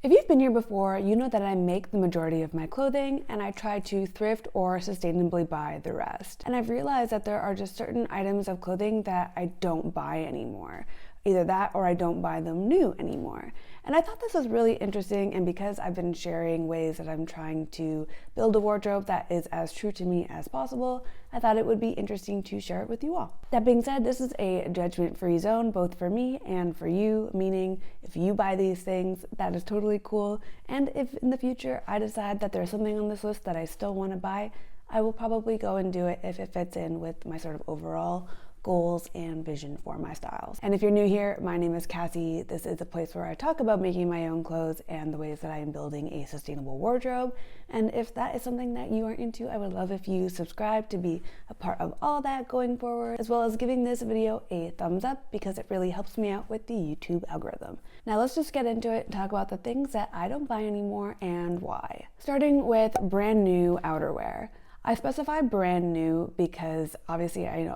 If you've been here before, you know that I make the majority of my clothing and I try to thrift or sustainably buy the rest. And I've realized that there are just certain items of clothing that I don't buy anymore. Either that or I don't buy them new anymore. And I thought this was really interesting, and because I've been sharing ways that I'm trying to build a wardrobe that is as true to me as possible, I thought it would be interesting to share it with you all. That being said, this is a judgment-free zone both for me and for you, meaning if you buy these things, that is totally cool. And if in the future I decide that there's something on this list that I still want to buy, I will probably go and do it if it fits in with my sort of overall goals and vision for my styles. And if you're new here, my name is Cassie. This is a place where I talk about making my own clothes and the ways that I am building a sustainable wardrobe. And if that is something that you are into, I would love if you subscribe to be a part of all that going forward, as well as giving this video a thumbs up because it really helps me out with the YouTube algorithm. Now let's just get into it and talk about the things that I don't buy anymore and why. Starting with brand new outerwear. I specify brand new because obviously I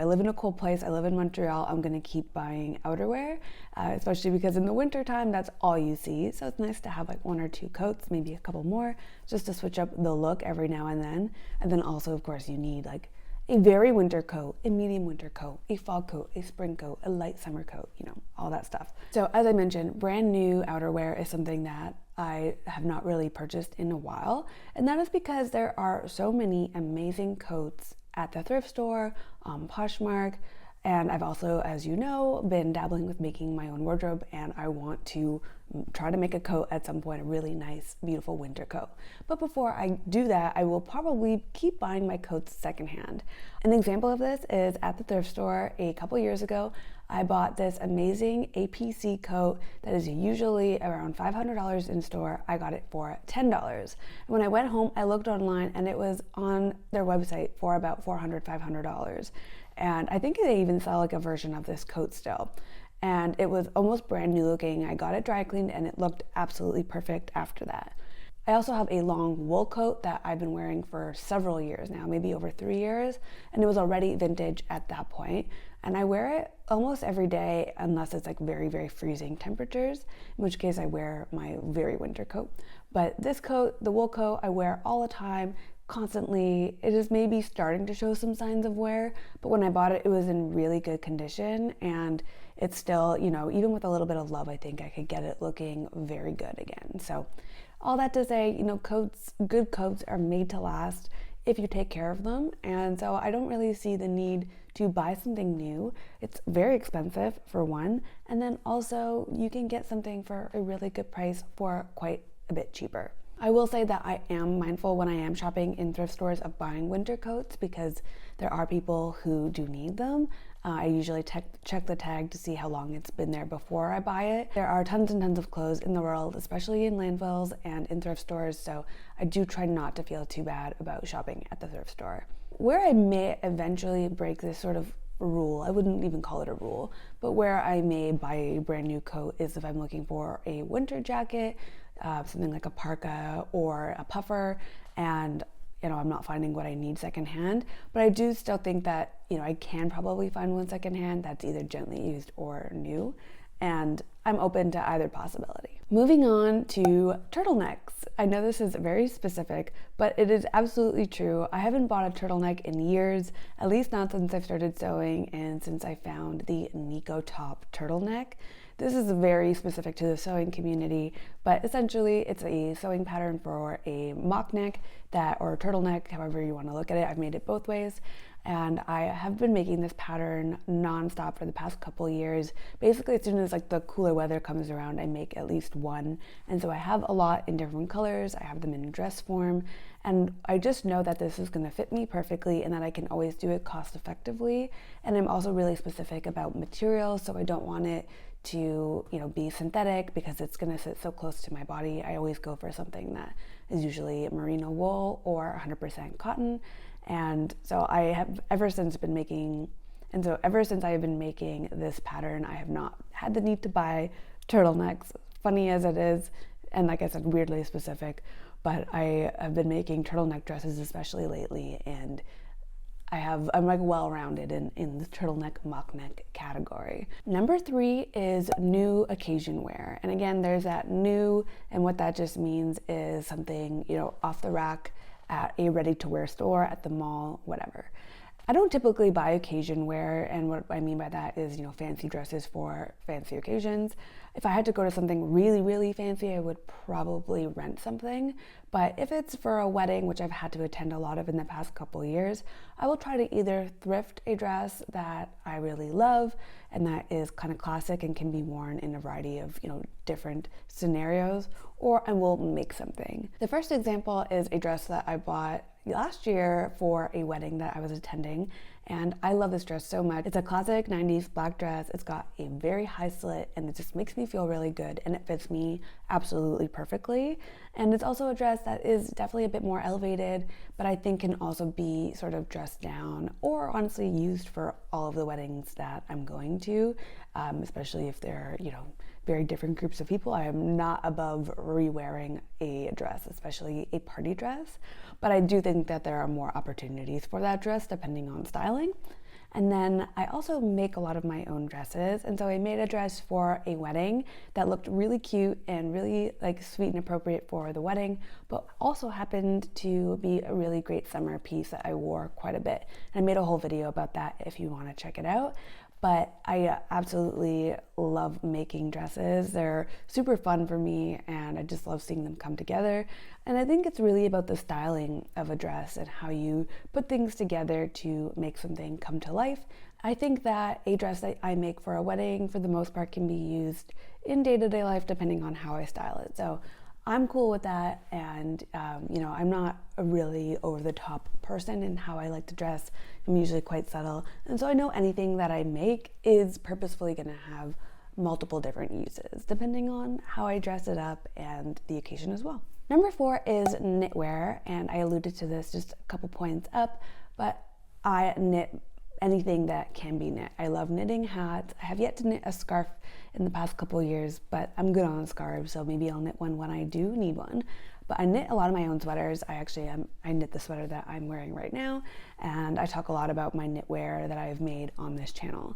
live in a cold place. I live in Montreal. I'm gonna keep buying outerwear, especially because in the winter time, that's all you see. So it's nice to have like one or two coats, maybe a couple more, just to switch up the look every now and then. And then also, of course, you need like a very winter coat, a medium winter coat, a fall coat, a spring coat, a light summer coat, all that stuff. So as I mentioned, brand new outerwear is something that I have not really purchased in a while. And that is because there are so many amazing coats at the thrift store, Poshmark, and I've also, as you know, been dabbling with making my own wardrobe, and I want to try to make a coat at some point, a really nice, beautiful winter coat. But before I do that, I will probably keep buying my coats secondhand. An example of this is at the thrift store a couple years ago. I bought this amazing APC coat that is usually around $500 in store. I got it for $10. And when I went home, I looked online and it was on their website for about $400, $500. And I think they even sell like a version of this coat still. And it was almost brand new looking. I got it dry cleaned and it looked absolutely perfect after that. I also have a long wool coat that I've been wearing for several years now, maybe over 3 years, and it was already vintage at that point. And I wear it almost every day unless it's like very, very freezing temperatures, in which case I wear my very winter coat. But this coat, the wool coat, I wear all the time, constantly. It is maybe starting to show some signs of wear, but when I bought it, it was in really good condition, and it's still, even with a little bit of love, I think I could get it looking very good again. So all that to say, good coats are made to last if you take care of them. And so I don't really see the need to buy something new. It's very expensive for one. And then also you can get something for a really good price for quite a bit cheaper. I will say that I am mindful when I am shopping in thrift stores of buying winter coats because there are people who do need them. I usually check the tag to see how long it's been there before I buy it. There are tons and tons of clothes in the world, especially in landfills and in thrift stores, so I do try not to feel too bad about shopping at the thrift store. Where I may eventually break this sort of rule, I wouldn't even call it a rule, but where I may buy a brand new coat is if I'm looking for a winter jacket, something like a parka or a puffer, and I'm not finding what I need secondhand, but I do still think that, I can probably find one secondhand that's either gently used or new, and I'm open to either possibility. Moving on to turtlenecks. I know this is very specific, but it is absolutely true. I haven't bought a turtleneck in years, at least not since I've started sewing and since I found the Nico top turtleneck. This is very specific to the sewing community, but essentially it's a sewing pattern for a mock neck or turtleneck, however you want to look at it. I've made it both ways, and I have been making this pattern nonstop for the past couple years. Basically, as soon as like the cooler weather comes around, I make at least one, and so I have a lot in different colors. I have them in dress form, and I just know that this is going to fit me perfectly and that I can always do it cost effectively. And I'm also really specific about materials, so I don't want it to be synthetic because it's going to sit so close to my body. I always go for something that is usually merino wool or 100% cotton. And so I have ever since I have been making this pattern, I have not had the need to buy turtlenecks, funny as it is, and like I said, weirdly specific, but I have been making turtleneck dresses especially lately, and I'm like well-rounded in the turtleneck mock neck category. Number 3 is new occasion wear. And again, there's that new, and what that just means is something, off the rack at a ready-to-wear store, at the mall, whatever. I don't typically buy occasion wear, and what I mean by that is, fancy dresses for fancy occasions. If I had to go to something really, really fancy, I would probably rent something. But if it's for a wedding, which I've had to attend a lot of in the past couple of years, I will try to either thrift a dress that I really love and that is kind of classic and can be worn in a variety of, different scenarios, or I will make something. The first example is a dress that I bought last year for a wedding that I was attending, and I love this dress so much. It's a classic 90s black dress. It's got a very high slit, and it just makes me feel really good, and it fits me absolutely perfectly. And it's also a dress that is definitely a bit more elevated, but I think can also be sort of dressed down, or honestly used for all of the weddings that I'm going to, especially if they're, very different groups of people. I am not above re-wearing a dress, especially a party dress, but I do think that there are more opportunities for that dress depending on styling. And then I also make a lot of my own dresses, and so I made a dress for a wedding that looked really cute and really sweet and appropriate for the wedding, but also happened to be a really great summer piece that I wore quite a bit. And I made a whole video about that if you want to check it out. But I absolutely love making dresses. They're super fun for me, and I just love seeing them come together. And I think it's really about the styling of a dress and how you put things together to make something come to life. I think that a dress that I make for a wedding, for the most part, can be used in day-to-day life depending on how I style it. So I'm cool with that, and I'm not a really over-the-top person in how I like to dress. I'm usually quite subtle, and so I know anything that I make is purposefully going to have multiple different uses depending on how I dress it up and the occasion as well. Number 4 is knitwear, and I alluded to this just a couple points up, but I knit anything that can be knit. I love knitting hats. I have yet to knit a scarf in the past couple of years, but I'm good on scarves, so maybe I'll knit one when I do need one. But I knit a lot of my own sweaters. I knit the sweater that I'm wearing right now, and I talk a lot about my knitwear that I've made on this channel.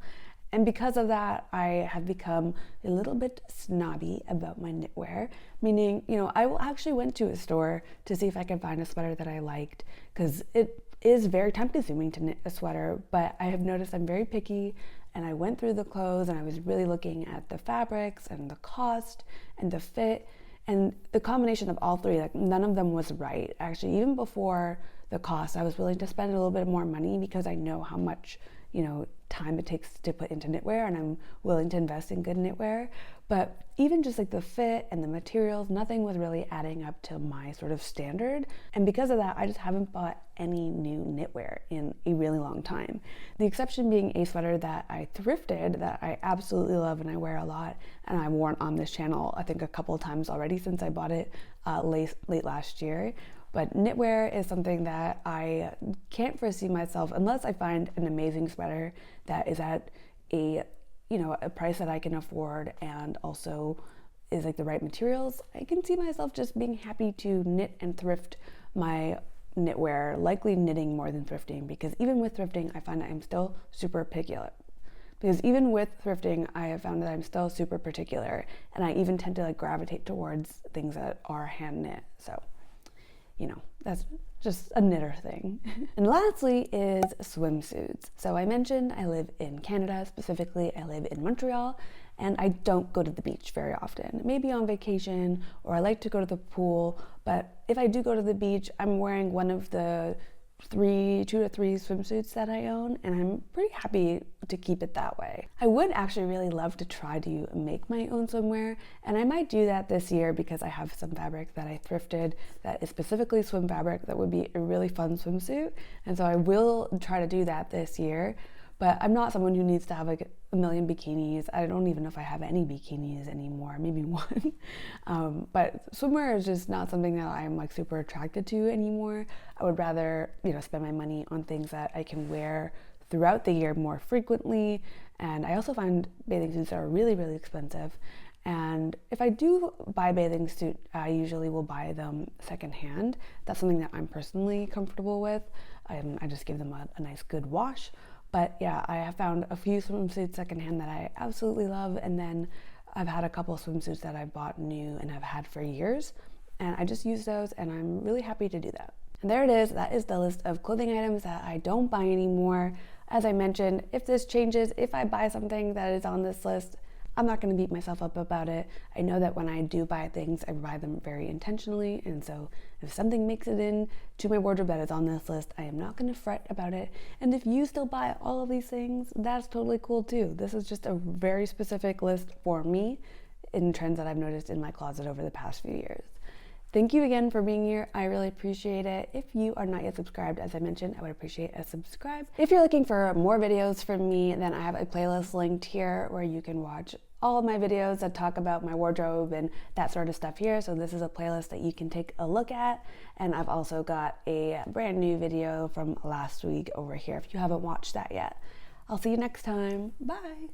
And because of that, I have become a little bit snobby about my knitwear, meaning, I actually went to a store to see if I could find a sweater that I liked, because it is very time consuming to knit a sweater, but I have noticed I'm very picky, and I went through the clothes and I was really looking at the fabrics and the cost and the fit, and the combination of all three, none of them was right. Actually, even before the cost, I was willing to spend a little bit more money because I know how much, time it takes to put into knitwear, and I'm willing to invest in good knitwear. But even just the fit and the materials, nothing was really adding up to my sort of standard. And because of that, I just haven't bought any new knitwear in a really long time. The exception being a sweater that I thrifted that I absolutely love and I wear a lot, and I've worn on this channel I think a couple of times already since I bought it late last year. But knitwear is something that I can't foresee myself, unless I find an amazing sweater that is at a price that I can afford and also is the right materials. I can see myself just being happy to knit and thrift my knitwear, likely knitting more than thrifting, because even with thrifting, I find that I'm still super particular. Because even with thrifting, I have found that I'm still super particular, and I even tend to gravitate towards things that are hand knit. So that's just a knitter thing. And lastly is swimsuits. So I mentioned I live in Canada, specifically I live in Montreal, and I don't go to the beach very often. Maybe on vacation, or I like to go to the pool, but if I do go to the beach, I'm wearing one of the 2 to 3 swimsuits that I own, and I'm pretty happy to keep it that way. I would actually really love to try to make my own swimwear, and I might do that this year because I have some fabric that I thrifted that is specifically swim fabric that would be a really fun swimsuit, and so I will try to do that this year. But I'm not someone who needs to have a million bikinis. I don't even know if I have any bikinis anymore, maybe one. But swimwear is just not something that I'm super attracted to anymore. I would rather, spend my money on things that I can wear throughout the year more frequently. And I also find bathing suits are really, really expensive. And if I do buy bathing suit, I usually will buy them secondhand. That's something that I'm personally comfortable with. I just give them a nice good wash. But yeah, I have found a few swimsuits secondhand that I absolutely love, and then I've had a couple swimsuits that I bought new and have had for years, and I just use those, and I'm really happy to do that. And there it is. That is the list of clothing items that I don't buy anymore. As I mentioned, if this changes, if I buy something that is on this list, I'm not going to beat myself up about it. I know that when I do buy things, I buy them very intentionally, and so if something makes it in to my wardrobe that is on this list, I am not going to fret about it. And if you still buy all of these things, that's totally cool too. This is just a very specific list for me in trends that I've noticed in my closet over the past few years. Thank you again for being here. I really appreciate it. If you are not yet subscribed, as I mentioned, I would appreciate a subscribe. If you're looking for more videos from me, then I have a playlist linked here where you can watch all of my videos that talk about my wardrobe and that sort of stuff here. So this is a playlist that you can take a look at. And I've also got a brand new video from last week over here if you haven't watched that yet. I'll see you next time. Bye.